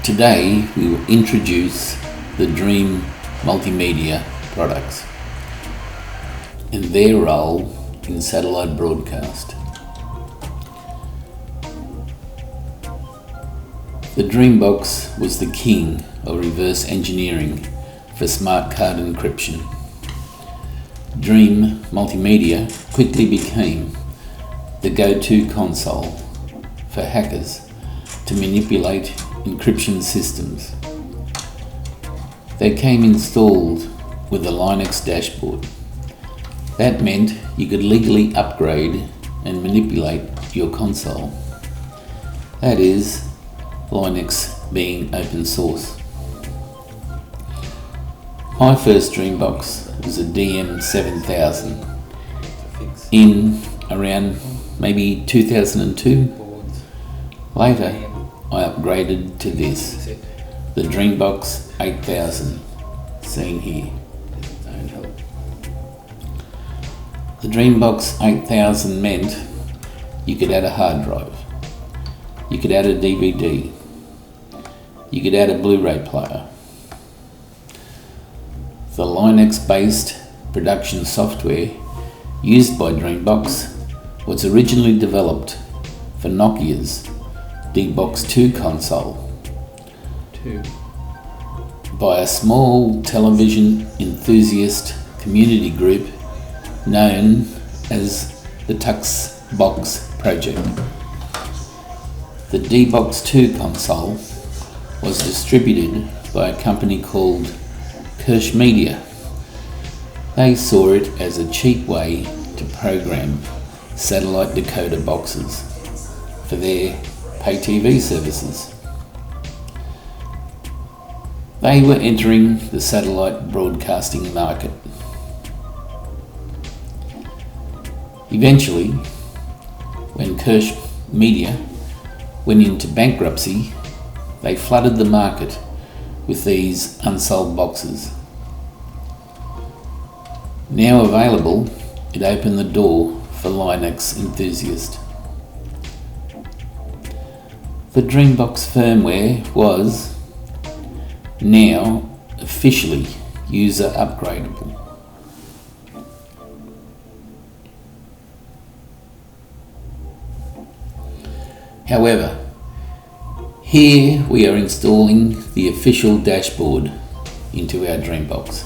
Today we will introduce the Dream Multimedia products and their role in satellite broadcast. The Dreambox was the king of reverse engineering for smart card encryption. Dream Multimedia quickly became the go-to console for hackers to manipulate encryption systems. They came installed with a Linux dashboard. That meant you could legally upgrade and manipulate your console. That is, Linux being open source. My first Dreambox was a DM7000 in around maybe 2002. Later, I upgraded to this, the Dreambox 8000, seen here. The Dreambox 8000 meant you could add a hard drive, you could add a DVD, you could add a Blu-ray player. The Linux-based production software used by Dreambox was originally developed for Nokia's D-Box 2 console by a small television enthusiast community group known as the Tuxbox project. The D-Box 2 console was distributed by a company called KirchMedia. They saw it as a cheap way to program satellite decoder boxes for their pay TV services. They were entering the satellite broadcasting market. Eventually, when KirchMedia went into bankruptcy, they flooded the market with these unsold boxes. Now available, it opened the door for Linux enthusiasts. The Dreambox firmware was now officially user upgradable. However, here we are installing the official dashboard into our Dreambox.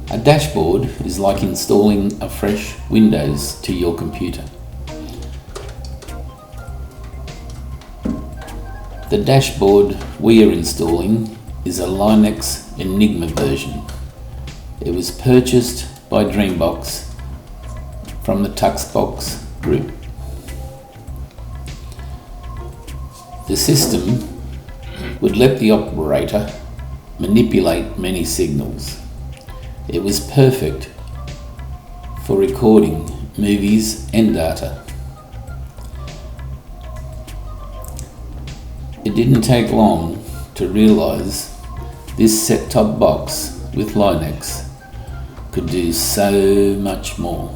A dashboard is like installing a fresh Windows to your computer. The dashboard we are installing is a Linux Enigma version. It was purchased by Dreambox from the Tuxbox group. The system would let the operator manipulate many signals. It was perfect for recording movies and data. It didn't take long to realise this set-top box with Linux could do so much more.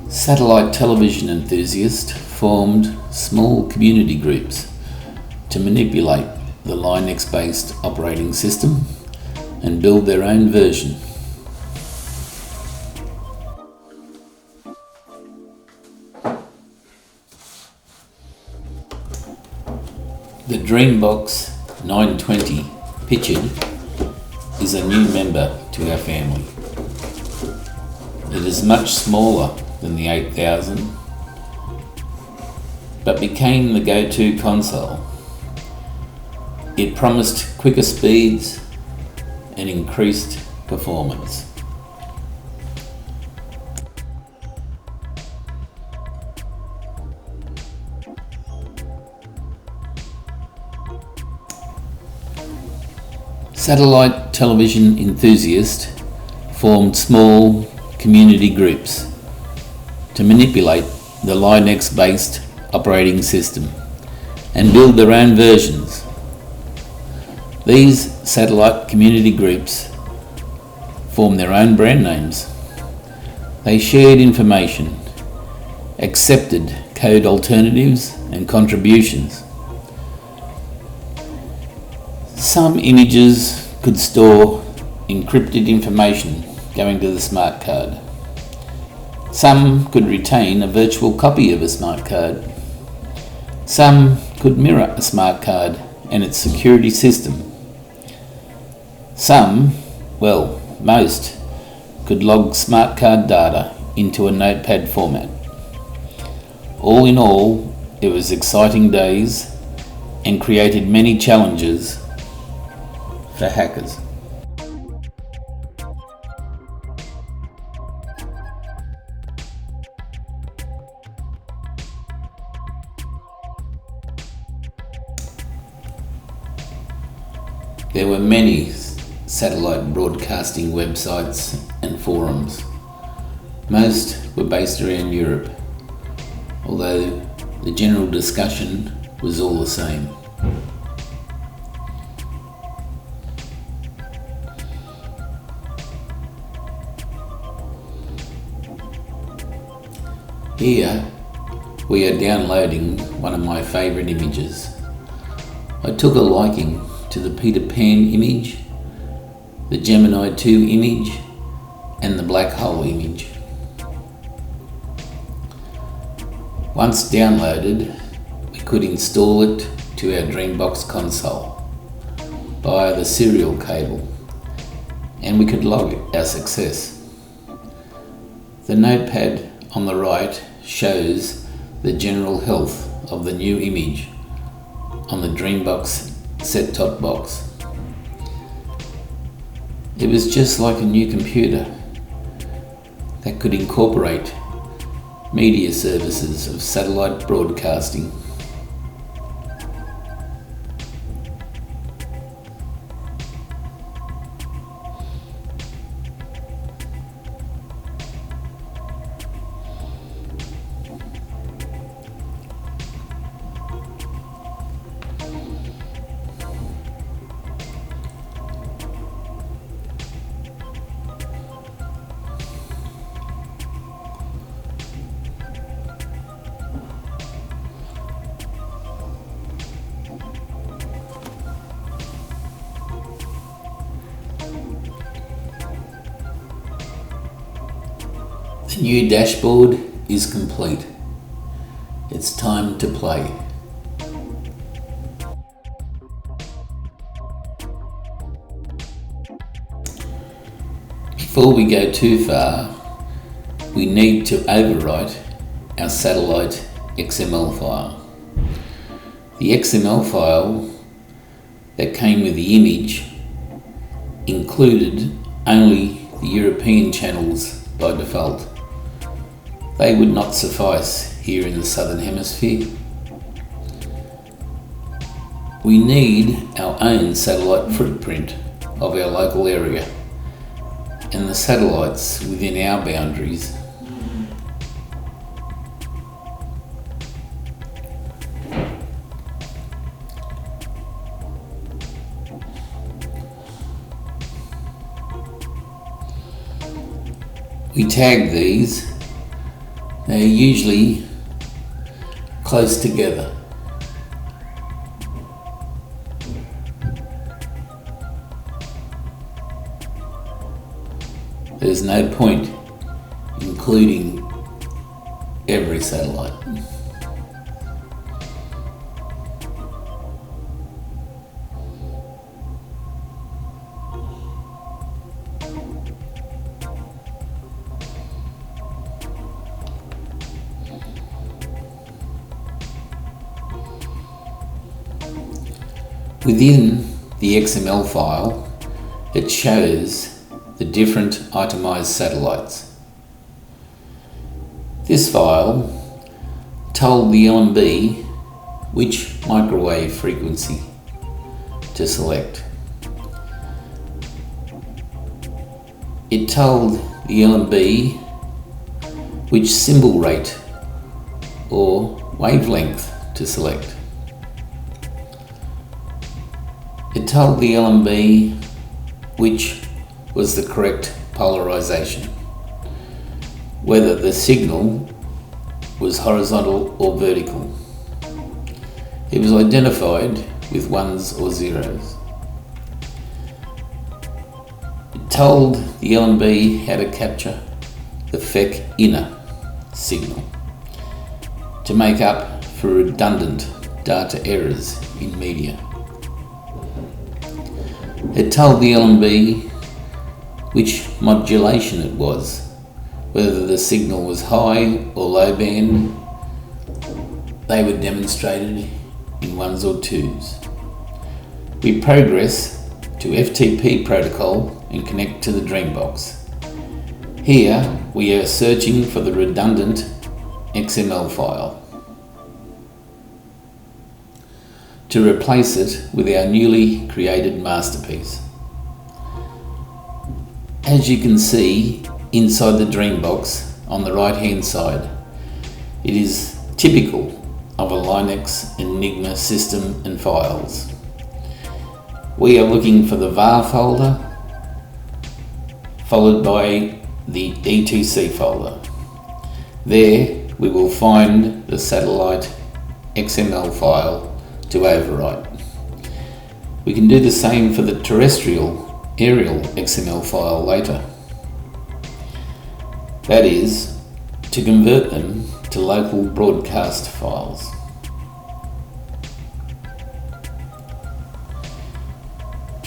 Satellite television enthusiasts formed small community groups to manipulate the Linux-based operating system and build their own version. The Dreambox 920 Pictured is a new member to our family. It is much smaller than the 8000, but became the go-to console. It promised quicker speeds and increased performance. Satellite television enthusiasts formed small community groups to manipulate the Linux-based operating system and build their own versions. These satellite community groups formed their own brand names. They shared information, accepted code alternatives and contributions. Some images could store encrypted information going to the smart card. Some could retain a virtual copy of a smart card. Some could mirror a smart card and its security system. Some, well, most, could log smart card data into a notepad format. All in all, it was exciting days and created many challenges for hackers. There were many satellite broadcasting websites and forums. Most were based around Europe, although the general discussion was all the same. Here we are downloading one of my favourite images. I took a liking to the Peter Pan image, the Gemini 2 image and the black hole image. Once downloaded, we could install it to our Dreambox console via the serial cable and we could log our success. The notepad on the right shows the general health of the new image on the Dreambox set-top box. It was just like a new computer that could incorporate media services of satellite broadcasting. The new dashboard is complete. It's time to play. Before we go too far, we need to overwrite our satellite XML file. The XML file that came with the image included only the European channels by default. They would not suffice here in the Southern Hemisphere. We need our own satellite footprint of our local area and the satellites within our boundaries. We tag these. They are usually close together. There's no point including every satellite. Within the XML file, it shows the different itemised satellites. This file told the LMB which microwave frequency to select. It told the LMB which symbol rate or wavelength to select. It told the LMB which was the correct polarization, whether the signal was horizontal or vertical. It was identified with ones or zeros. It told the LNB how to capture the FEC inner signal to make up for redundant data errors in media. It told the LNB which modulation it was, whether the signal was high or low band. They were demonstrated in ones or twos. We progress to FTP protocol and connect to the Dreambox. Here we are searching for the redundant XML file to replace it with our newly created masterpiece. As you can see inside the Dreambox on the right hand side, it is typical of a Linux Enigma system and files. We are looking for the var folder followed by the E2C folder. There we will find the satellite XML file to overwrite. We can do the same for the terrestrial aerial XML file later. That is, to convert them to local broadcast files.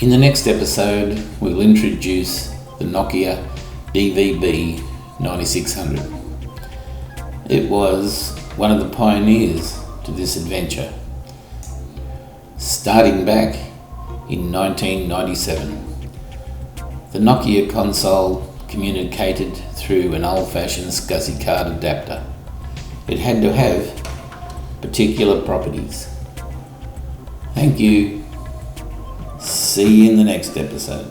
In the next episode, we'll introduce the Nokia DVB 9600. It was one of the pioneers to this adventure, starting back in 1997. The Nokia console communicated through an old-fashioned SCSI card adapter. It had to have particular properties. Thank you. See you in the next episode.